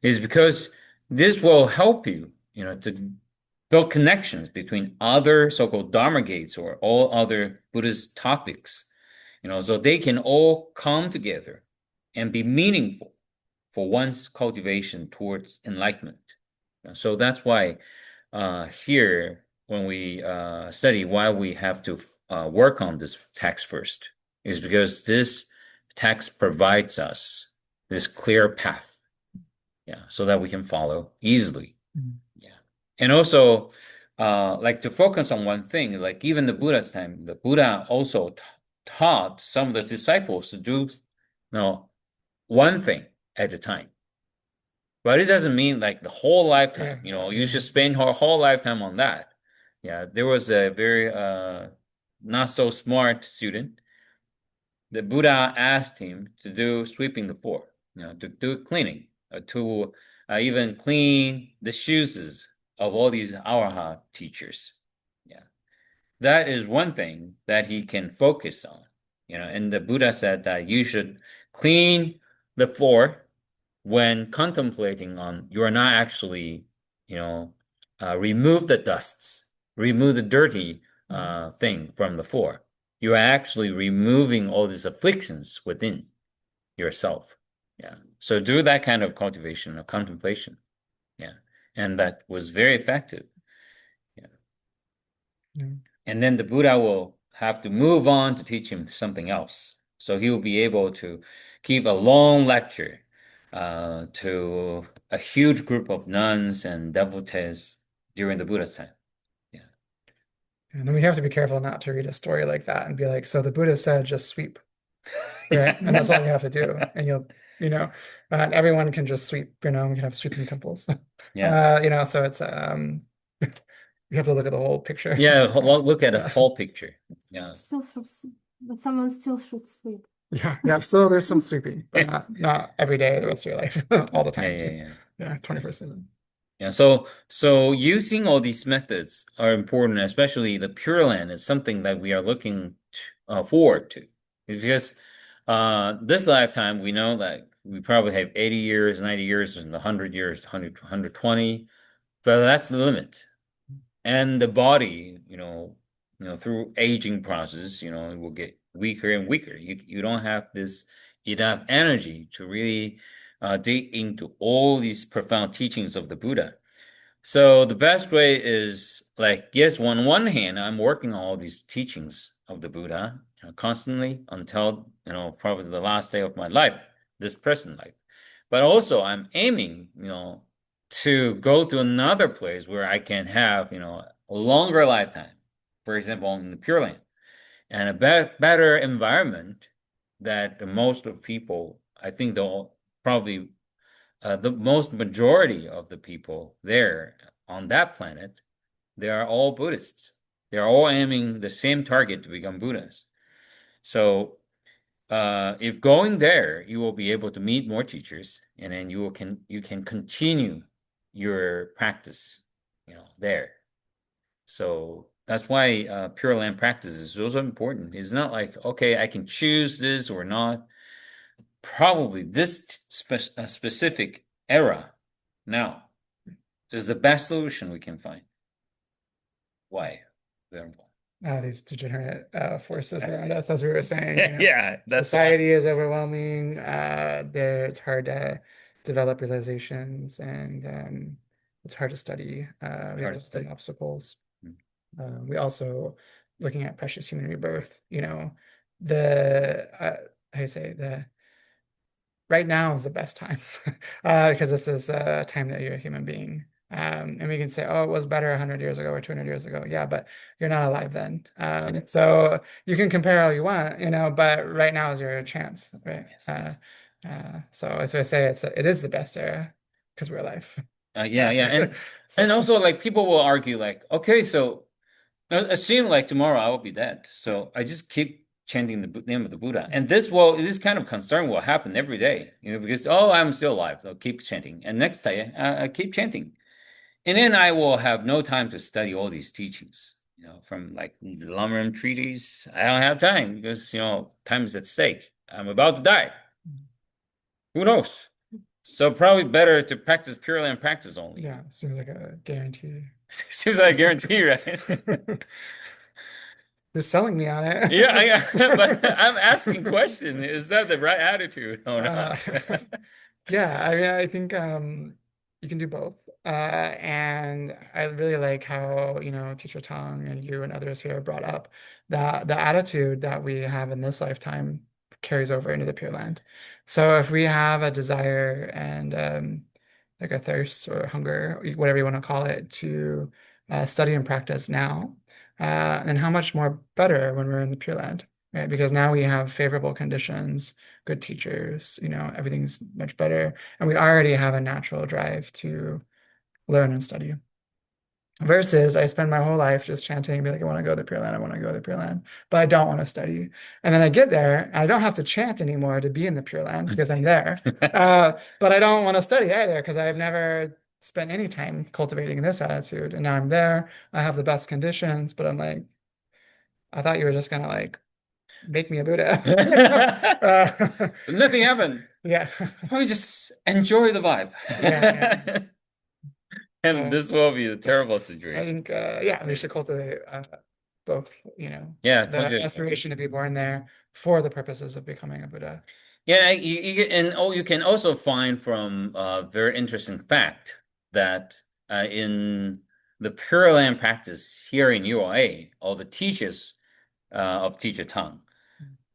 [SPEAKER 2] is because this will help you, to build connections between other so-called Dharma gates or all other Buddhist topics, so they can all come together and be meaningful for one's cultivation towards enlightenment. So that's why here, when we study why we have to work on this text first, is because this text provides us this clear path, yeah, so that we can follow easily.
[SPEAKER 1] Mhm.
[SPEAKER 2] Yeah. And also, like to focus on one thing, like even the Buddha's time, the Buddha also taught some of the disciples to do, one thing at a time. But it doesn't mean like the whole
[SPEAKER 1] Yeah.
[SPEAKER 2] lifetime, you should spend your whole lifetime on that. Yeah, there was a very not so smart student. The Buddha asked him to do sweeping the floor, to do cleaning, to even clean the shoes of all these Araha teachers. Yeah, that is one thing that he can focus on. And the Buddha said that you should clean the floor when contemplating on, you are not actually, remove the dusts, remove the dirty thing from the floor. You are actually removing all these afflictions within yourself. Yeah. So do that kind of cultivation of contemplation. Yeah. And that was very effective. Yeah.
[SPEAKER 1] Yeah.
[SPEAKER 2] And then the Buddha will have to move on to teach him something else. So he will be able to give a long lecture to a huge group of nuns and devotees during the Buddha's time. Yeah.
[SPEAKER 1] And then we have to be careful not to read a story like that and be like, so the Buddha said just sweep, right? And that's all we have to do. And you know, and everyone can just sweep, we can have sweeping temples.
[SPEAKER 2] Yeah.
[SPEAKER 1] So it's you have to look at the whole picture.
[SPEAKER 2] Yeah. Look at the
[SPEAKER 1] Yeah.
[SPEAKER 2] whole picture. Yeah.
[SPEAKER 4] Still should, but someone still should sleep.
[SPEAKER 1] Yeah. Still there's some sweeping, but not every day the rest of your life, all the
[SPEAKER 2] Yeah.
[SPEAKER 1] time.
[SPEAKER 2] Yeah. Yeah.
[SPEAKER 1] Yeah, 24/7.
[SPEAKER 2] Yeah, so using all these methods are important, especially the Pure Land is something that we are looking forward to. Because this lifetime, we know that we probably have 80 years, 90 years, and 100 years, 120, but that's the limit. And the body, through aging process, it will get weaker and weaker. You don't have this enough energy to really dig into all these profound teachings of the Buddha. So the best way is like, yes, on one hand, I'm working on all these teachings of the Buddha, constantly until, probably the last day of my life, this present life. But also I'm aiming, to go to another place where I can have, a longer lifetime, for example, in the Pure Land, and a better environment that the most of people, I think they'll probably the most majority of the people there on that planet, they are all Buddhists. They are all aiming the same target to become Buddhas. So if going there, you will be able to meet more teachers, and then you can continue your practice, there. So that's why Pure Land practice is also important. It's not like, okay, I can choose this or not. Probably this specific era now is the best solution we can find. Why? Very important.
[SPEAKER 1] These degenerate forces around us, as we were saying,
[SPEAKER 2] Yeah, that's why.
[SPEAKER 1] society is overwhelming. It's hard to develop realizations, and it's hard to study. We have
[SPEAKER 2] Hard to
[SPEAKER 1] lots of
[SPEAKER 2] study.
[SPEAKER 1] obstacles.
[SPEAKER 2] Mm.
[SPEAKER 1] We also, looking at precious human rebirth, the how you say, the right now is the best time because this is a time that you're a human being. And we can say, oh, it was better 100 years ago or 200 years ago. Yeah, but you're not alive then. So you can compare all you want, but right now is your chance, right?
[SPEAKER 2] Yes, yes.
[SPEAKER 1] So as I say, it is the best era because we're alive.
[SPEAKER 2] Yeah, yeah,
[SPEAKER 1] So
[SPEAKER 2] and also like people will argue like, okay, so assume like tomorrow I will be dead, so I just keep chanting the name of the Buddha, and this kind of concern will happen every day, because oh, I'm still alive, so keep chanting, and next day I keep chanting, and then I will have no time to study all these teachings, from like the Lamrim treaties. I don't have time because time is at stake. I'm about to die. Who knows? So probably better to practice purely and practice only.
[SPEAKER 1] yeah, seems like a guarantee.
[SPEAKER 2] Seems like a guarantee, right?
[SPEAKER 1] You're selling me on
[SPEAKER 2] Yeah,
[SPEAKER 1] it.
[SPEAKER 2] yeah, but I'm asking question. Is that the right attitude or
[SPEAKER 1] Uh,
[SPEAKER 2] not?
[SPEAKER 1] yeah, I mean, I think you can do both. And I really like how, Teacher Tong and you and others here brought up that the attitude that we have in this lifetime carries over into the Pure Land. So if we have a desire and like a thirst or hunger, whatever you want to call it, to study and practice now, then how much more better when we're in the Pure Land, right? Because now we have favorable conditions, good teachers, everything's much better. And we already have a natural drive to learn and study. Versus I spend my whole life just chanting, be like, I want to go to the Pure Land, I want to go to the Pure Land, but I don't want to study. And then I get there, and I don't have to chant anymore to be in the Pure Land because I'm there. But I don't want to study either because I've never spent any time cultivating this attitude. And now I'm there, I have the best conditions, but I'm like, I thought you were just gonna like make me a Buddha.
[SPEAKER 2] Nothing happened.
[SPEAKER 1] Yeah.
[SPEAKER 2] Probably just enjoy the vibe.
[SPEAKER 1] Yeah.
[SPEAKER 2] And
[SPEAKER 1] So
[SPEAKER 2] this will be a terrible
[SPEAKER 1] I
[SPEAKER 2] situation.
[SPEAKER 1] think, yeah, we should cultivate both,
[SPEAKER 2] Yeah,
[SPEAKER 1] the
[SPEAKER 2] cultivate.
[SPEAKER 1] aspiration to be born there for the purposes of becoming a Buddha.
[SPEAKER 2] Yeah, you can also find from a very interesting fact that in the Pure Land practice here in UOA, all the teachers of Teacher Tang,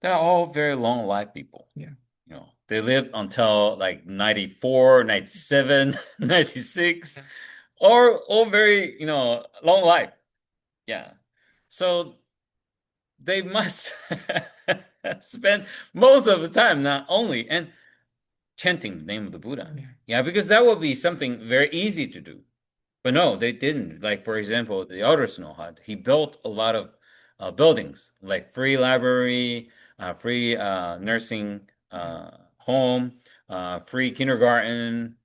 [SPEAKER 2] they're all very long life people.
[SPEAKER 1] Yeah.
[SPEAKER 2] They live until like 94, 97, 96, or all very, long life. Yeah. So they must spend most of the time not only and chanting the name of the Buddha.
[SPEAKER 1] Yeah.
[SPEAKER 2] Yeah, because that would be something very easy to do. But no, they didn't. Like, for example, the elder Snow Hut, he built a lot of buildings, like free library, free nursing home, free kindergarten,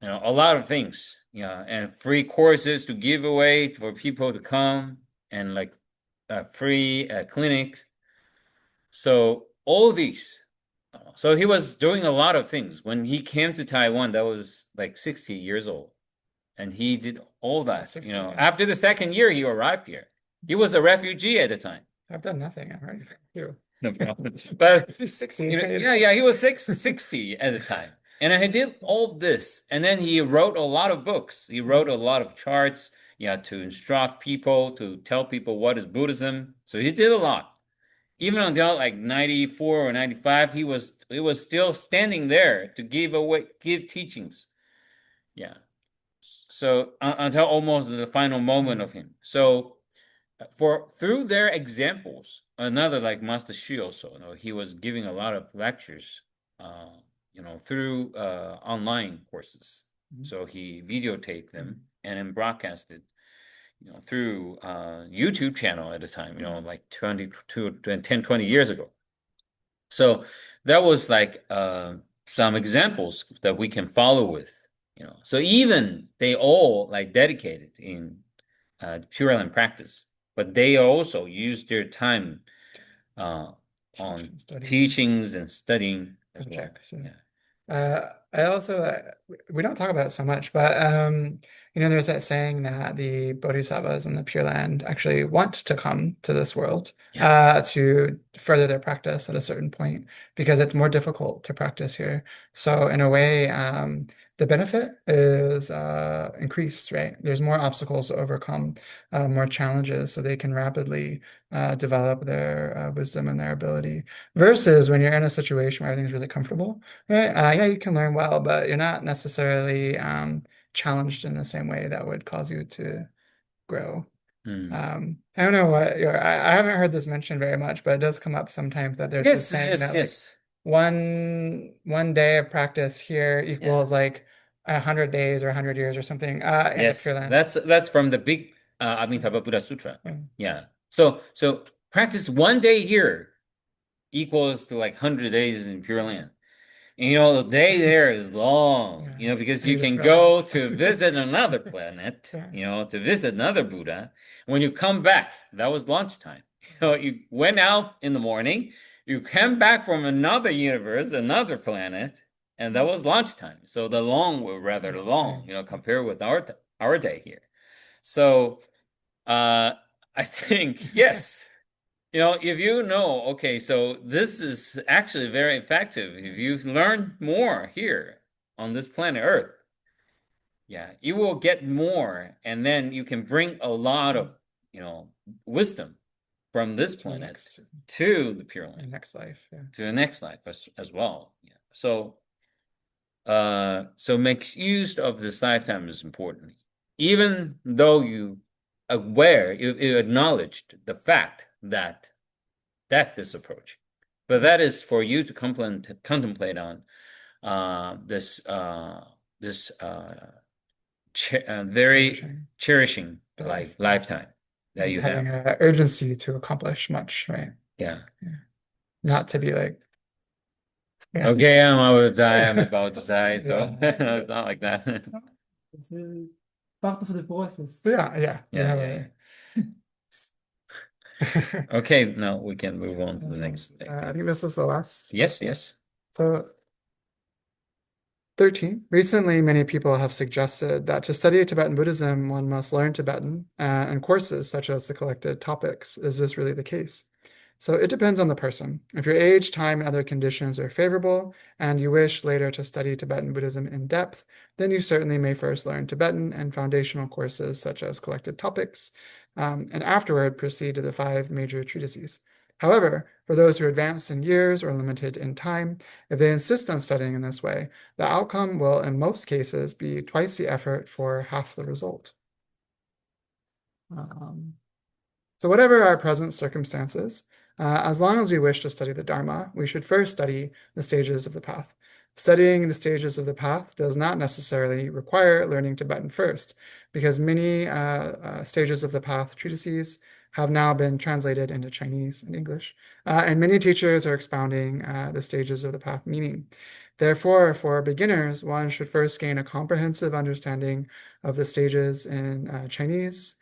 [SPEAKER 2] a lot of things. Yeah, and free courses to give away for people to come, and like free clinics. So all these. So he was doing a lot of things. When he came to Taiwan, that was like 60 years old. And he did all that.
[SPEAKER 1] 60, yeah.
[SPEAKER 2] After the second year, he arrived here. He was a refugee at the time.
[SPEAKER 1] I've done nothing. I'm already you.
[SPEAKER 2] No problem. But
[SPEAKER 1] He's 60.
[SPEAKER 2] yeah, he was 60 at the time. And he did all this. And then he wrote a lot of books. He wrote a lot of charts, to instruct people, to tell people what is Buddhism. So he did a lot. Even until like 94 or 95, he was still standing there to give teachings. Yeah. So until almost the final moment of him. So for through their examples, another like Master Shi also, he was giving a lot of lectures, through online courses. So he videotaped them and then broadcasted, through YouTube channel at the time, like 10, 20 years ago. So that was like some examples that we can follow with, you know. So even they all like dedicated in Pure Land practice, but they also use their time uh, on
[SPEAKER 1] Teaching, studying,
[SPEAKER 2] teachings and studying as well.
[SPEAKER 1] objects. Yeah.
[SPEAKER 2] Yeah.
[SPEAKER 1] I also we don't talk about it so much, but there's that saying that the bodhisattvas in the Pure Land actually want to come to this world
[SPEAKER 2] Yeah.
[SPEAKER 1] to further their practice at a certain point because it's more difficult to practice here. So in a way, the benefit is increased, right? There's more obstacles to overcome, more challenges, so they can rapidly develop their wisdom and their ability. Versus when you're in a situation where everything's really comfortable. Right. Yeah, you can learn well, but you're not necessarily challenged in the same way that would cause you to grow.
[SPEAKER 2] Mm.
[SPEAKER 1] I don't know what I haven't heard this mentioned very much, but it does come up sometimes that there's this
[SPEAKER 2] Yes,
[SPEAKER 1] saying
[SPEAKER 2] yes,
[SPEAKER 1] that like
[SPEAKER 2] yes.
[SPEAKER 1] one day of practice here
[SPEAKER 2] Yeah.
[SPEAKER 1] equals like 100 days or 100 years or something in the
[SPEAKER 2] Yes,
[SPEAKER 1] Pure Land.
[SPEAKER 2] that's from the big Amitabha Buddha Sutra.
[SPEAKER 1] Yeah.
[SPEAKER 2] Yeah. So practice one day here equals to like 100 days in Pure Land. And, you know, the day there is long,
[SPEAKER 1] Yeah.
[SPEAKER 2] you know, because
[SPEAKER 1] And
[SPEAKER 2] you
[SPEAKER 1] you just
[SPEAKER 2] can
[SPEAKER 1] realize.
[SPEAKER 2] go to visit another planet,
[SPEAKER 1] Yeah.
[SPEAKER 2] you know, to visit another Buddha. When you come back, that was lunchtime. You know, you went out in the morning, you came back from another universe, another planet, and that was lunchtime. So the long were rather long, you know, compared with our day here. So uh I think yes. You know, if you know, okay, so this is actually very effective. If you learn more here on this planet Earth, yeah, you will get more, and then you can bring a lot of, you know, wisdom from this
[SPEAKER 1] To the
[SPEAKER 2] planet
[SPEAKER 1] next
[SPEAKER 2] to the Pure
[SPEAKER 1] the
[SPEAKER 2] Land,
[SPEAKER 1] next life. Yeah.
[SPEAKER 2] to the next life as well. Yeah. So make use of this lifetime is important. Even though you acknowledged the fact that death is approaching. But that is for you to contemplate on this very
[SPEAKER 1] Cherishing
[SPEAKER 2] cherishing
[SPEAKER 1] the life.
[SPEAKER 2] like lifetime that
[SPEAKER 1] And
[SPEAKER 2] you
[SPEAKER 1] having
[SPEAKER 2] have.
[SPEAKER 1] an urgency to accomplish much, right?
[SPEAKER 2] Yeah.
[SPEAKER 1] Yeah. Not to be like, yeah,
[SPEAKER 2] Okay, I'm about to die. I'm about to die. So
[SPEAKER 1] yeah,
[SPEAKER 2] it's not like that.
[SPEAKER 3] It's part of the process.
[SPEAKER 1] yeah, yeah. You
[SPEAKER 2] Yeah,
[SPEAKER 1] have
[SPEAKER 2] yeah, yeah.
[SPEAKER 1] a.
[SPEAKER 2] Okay, now we can move on to the next thing.
[SPEAKER 1] I think this is the last.
[SPEAKER 2] Yes, yes.
[SPEAKER 1] So 13. Recently, many people have suggested that to study Tibetan Buddhism, one must learn Tibetan, and courses such as the collected topics. Is this really the case? So it depends on the person. If your age, time, and other conditions are favorable, and you wish later to study Tibetan Buddhism in depth, then you certainly may first learn Tibetan and foundational courses such as collected topics, and afterward proceed to the 5 major treatises. However, for those who are advanced in years or limited in time, if they insist on studying in this way, the outcome will, in most cases, be twice the effort for half the result. Um, so whatever our present circumstances, as long as we wish to study the Dharma, we should first study the stages of the path. Studying the stages of the path does not necessarily require learning Tibetan first, because many stages of the path treatises have now been translated into Chinese and English, and many teachers are expounding the stages of the path meaning. Therefore, for beginners, one should first gain a comprehensive understanding of the stages in Chinese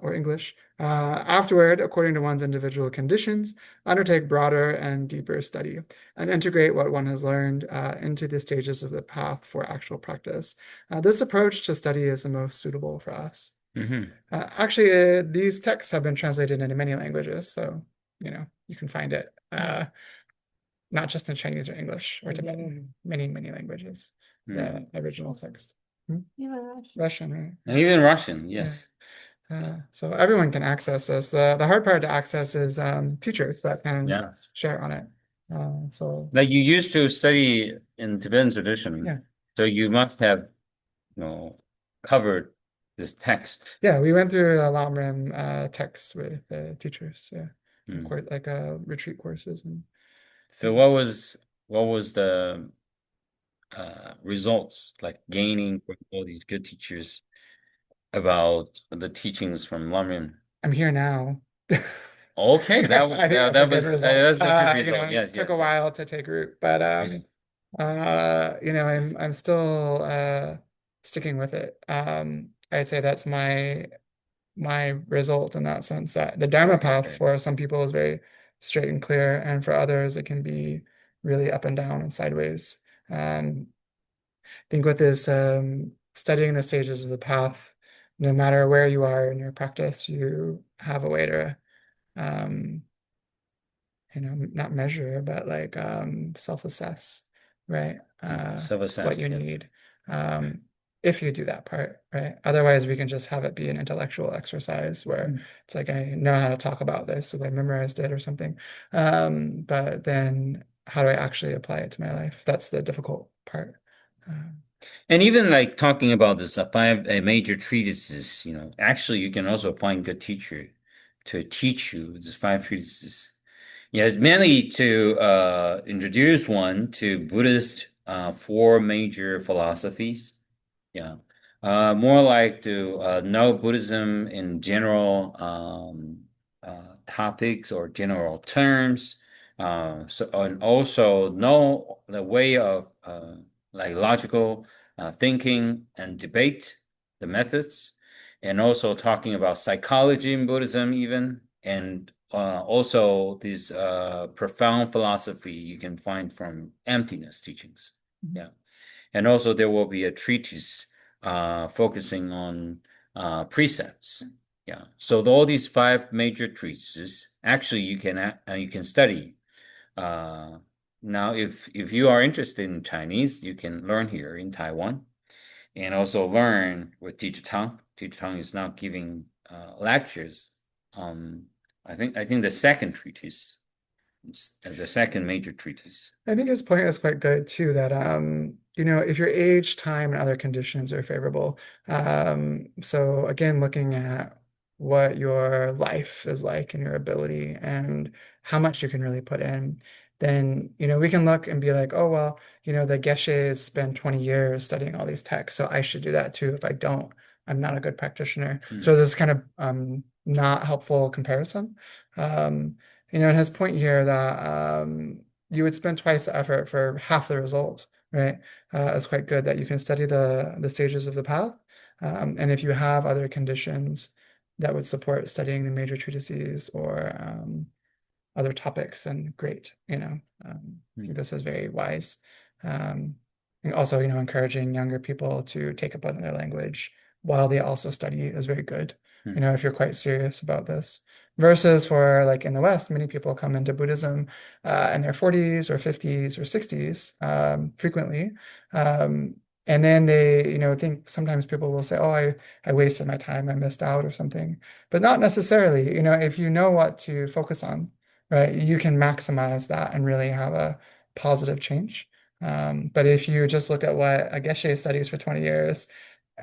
[SPEAKER 1] or English. Afterward, according to one's individual conditions, undertake broader and deeper study and integrate what one has learned into the stages of the path for actual practice. This approach to study is the most suitable for us.
[SPEAKER 2] Hmm.
[SPEAKER 1] Actually, these texts have been translated into many languages, so you can find it not just in Chinese or English or Tibetan, many, many languages, the original text.
[SPEAKER 4] Even
[SPEAKER 1] Russian, right?
[SPEAKER 2] And even Russian,
[SPEAKER 1] Yeah.
[SPEAKER 2] yes.
[SPEAKER 1] So everyone can access this. The hard part to access is teachers that can
[SPEAKER 2] Yeah.
[SPEAKER 1] share on it. So
[SPEAKER 2] Like you used to study in Tibetan tradition,
[SPEAKER 1] yeah,
[SPEAKER 2] so you must have, you know, covered this text.
[SPEAKER 1] yeah, we went through a Lamrim text with the teachers. Yeah, of
[SPEAKER 2] Hmm.
[SPEAKER 1] course, like retreat courses and
[SPEAKER 2] So what was the results like gaining from all these good teachers about the teachings from Lamrim?
[SPEAKER 1] I'm here now.
[SPEAKER 2] Okay,
[SPEAKER 1] I think that's a good result.
[SPEAKER 2] that's a good result.
[SPEAKER 1] It
[SPEAKER 2] Yes,
[SPEAKER 1] took a
[SPEAKER 2] yes, yes.
[SPEAKER 1] while to take root, but I'm still sticking with it. I'd say that's my result in that sense that the Dharma path
[SPEAKER 2] Okay.
[SPEAKER 1] for some people is very straight and clear, and for others it can be really up and down and sideways. I think with this studying the stages of the path, no matter where you are in your practice, you have a way to um, not measure, but like self-assess, right? What
[SPEAKER 2] Self-assess.
[SPEAKER 1] you
[SPEAKER 2] Yeah.
[SPEAKER 1] need. Um, if you do that part, right? Otherwise, we can just have it be an intellectual exercise where it's like I know how to talk about this, so I memorized it or something. But then how do I actually apply it to my life? That's the difficult part. Um,
[SPEAKER 2] And even like talking about this, five major treatises, actually you can also find a teacher to teach you these five treatises. Yeah, it's mainly to introduce one to Buddhist four major philosophies. Yeah. More like to know Buddhism in general topics or general terms. And also know the way of like logical thinking and debate, the methods, and also talking about psychology in Buddhism even, and also this profound philosophy you can find from emptiness teachings. Yeah. And also there will be a treatise focusing on precepts. Yeah. So all these five major treatises, actually you can study. Uh, Now, if you are interested in Chinese, you can learn here in Taiwan and also learn with Teacher Tang. Teacher Tang is now giving lectures on I think the second treatise, the second major treatise.
[SPEAKER 1] I think his point is quite good too, that if your age, time, and other conditions are favorable, so again, looking at what your life is like and your ability and how much you can really put in, then we can look and be like, oh well, the Geshes spend 20 years studying all these texts, so I should do that too. If I don't, I'm not a good practitioner. So
[SPEAKER 2] Mm,
[SPEAKER 1] this kind of not helpful comparison. And his point here that you would spend twice the effort for half the result, right? It's quite good that you can study the stages of the path. And if you have other conditions that would support studying the major treatises or other topics, and great, I think
[SPEAKER 2] mm,
[SPEAKER 1] this is very wise. Um, and also, encouraging younger people to take up another language while they also study is very good,
[SPEAKER 2] mm,
[SPEAKER 1] if you're quite serious about this. Versus for like in the West, many people come into Buddhism in their 40s or 50s or 60s frequently. And then they, think sometimes people will say, oh, I wasted my time, I missed out or something. But not necessarily, if you know what to focus on, right? You can maximize that and really have a positive change. But if you just look at what a Geshe studies for 20 years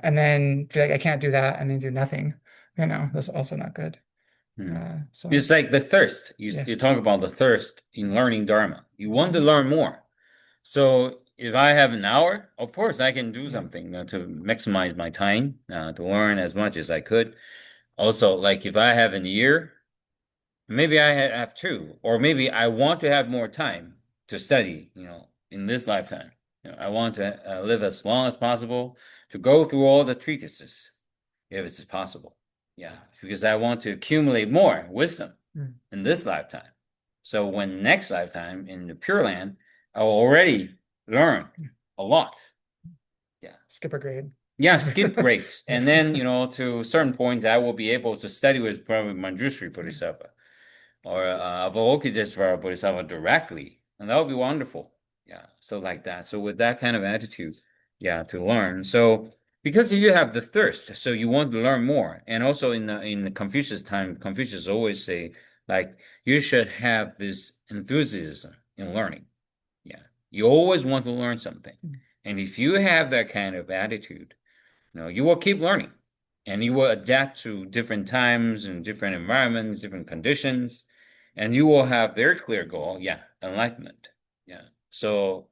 [SPEAKER 1] and then feel like I can't do that and then do nothing, that's also not good.
[SPEAKER 2] mm.
[SPEAKER 1] So
[SPEAKER 2] It's like the thirst.
[SPEAKER 1] yeah.
[SPEAKER 2] You talk about the thirst in learning Dharma. You want to
[SPEAKER 1] Mhm.
[SPEAKER 2] learn more. So if I have an hour, of course I can do
[SPEAKER 1] Yeah.
[SPEAKER 2] something to maximize my time to learn as much as I could. Also, like if I have a year, maybe I have two, or maybe I want to have more time to study, in this lifetime. I want to live as long as possible to go through all the treatises, if it's possible. Yeah, because I want to accumulate more wisdom
[SPEAKER 1] Mm.
[SPEAKER 2] in this lifetime. So when next lifetime in the Pure Land, I will already learn a lot. Yeah.
[SPEAKER 1] Skip a grade.
[SPEAKER 2] Yeah, skip grades.
[SPEAKER 1] Yeah.
[SPEAKER 2] And then, to certain points, I will be able to study with probably Manjushri Bodhisattva or Avalokiteshvara Bodhisattva directly. And that would be wonderful. Yeah. So like that. So with that kind of attitude, yeah, to learn. So because you have the thirst, so you want to learn more. And also in the Confucius time, Confucius always say, like, you should have this enthusiasm in learning. Yeah. You always want to learn something. And if you have that kind of attitude, you will keep learning and you will adapt to different times and different environments, different conditions, and you will have very clear goal. Yeah, enlightenment. Yeah. So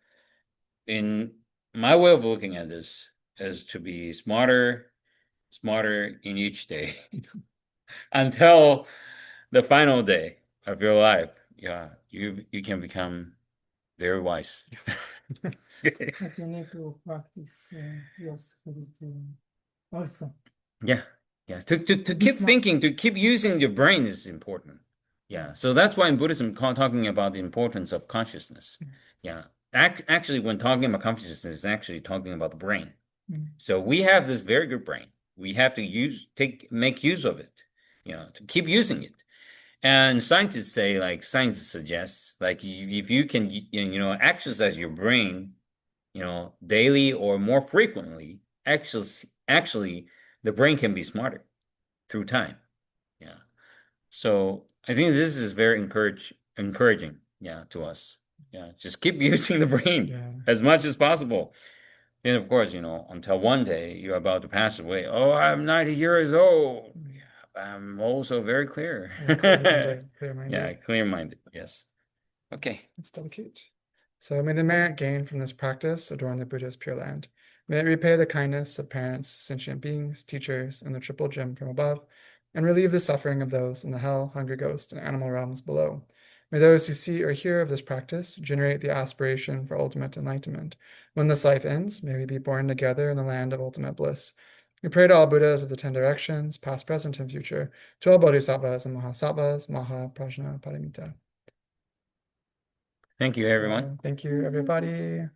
[SPEAKER 2] in my way of looking at this is to be smarter, smarter in each day until the final day of your life, yeah, you can become very wise.
[SPEAKER 3] But you need to practice your spirituality also.
[SPEAKER 2] Yeah, yeah. To keep
[SPEAKER 3] This one,
[SPEAKER 2] thinking, to keep using your brain is important. Yeah. So that's why in Buddhism, talking about the importance of consciousness. Yeah. Actually, when talking about consciousness, it's actually talking about the brain. So we have this very good brain. We have to make use of it, to keep using it. And scientists say, like science suggests, like if you can, exercise your brain, daily or more frequently, actually, the brain can be smarter through time. Yeah. So I think this is very encouraging, yeah, to us. Yeah. Just keep using the brain
[SPEAKER 1] Yeah.
[SPEAKER 2] as much as possible. And of course, until one day you're about to pass away. Oh, I'm 90 years old. Yeah, I'm also very clear.
[SPEAKER 1] Yeah, clear-minded, clear-minded.
[SPEAKER 2] Yeah, clear-minded. Yes. Okay.
[SPEAKER 1] Let's delicate. So may the merit gained from this practice adorn the Buddha's Pure Land. May it repay the kindness of parents, sentient beings, teachers, and the triple gem from above, and relieve the suffering of those in the hell, hungry ghost, and animal realms below. May those who see or hear of this practice generate the aspiration for ultimate enlightenment. When this life ends, may we be born together in the land of ultimate bliss. We pray to all Buddhas of the 10 directions, past, present, and future, to all Bodhisattvas and Mahasattvas, Maha Prajna Paramita.
[SPEAKER 2] Thank you, everyone.
[SPEAKER 1] Thank you, everybody.